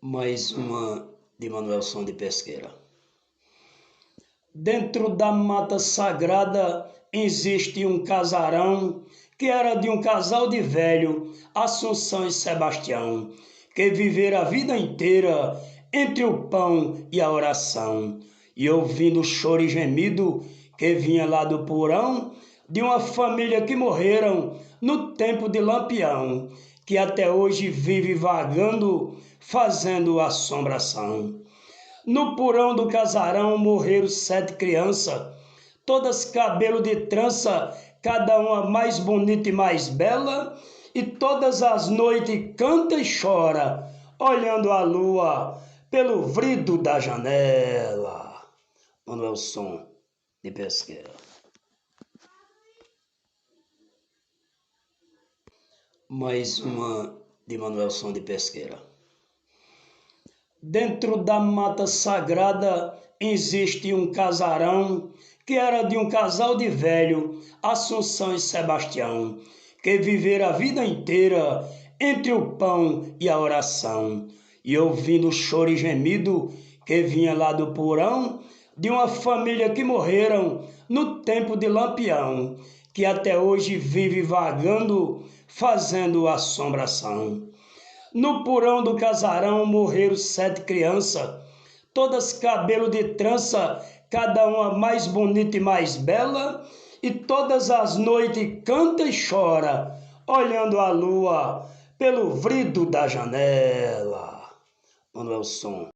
Mais uma de Manuelson de Pesqueira. Dentro da mata sagrada existe um casarão que era de um casal de velho, Assunção e Sebastião, que viveram a vida inteira entre o pão e a oração, e ouvindo o choro e gemido que vinha lá do porão de uma família que morreram no tempo de Lampião, que até hoje vive vagando, fazendo assombração. No porão do casarão morreram 7 crianças, todas cabelo de trança, cada uma mais bonita e mais bela, e todas as noites canta e chora, olhando a lua pelo vrido da janela. Manuelson de Pesqueira. Mais uma de Manuelson de Pesqueira. Dentro da mata sagrada existe um casarão que era de um casal de velho, Assunção e Sebastião, que viveram a vida inteira entre o pão e a oração, e ouvindo o choro e gemido que vinha lá do porão de uma família que morreram no tempo de Lampião, que até hoje vive vagando, fazendo assombração. No porão do casarão morreram 7 crianças, todas cabelo de trança, cada uma mais bonita e mais bela, e todas as noites canta e chora, olhando a lua pelo vrido da janela. Manuelson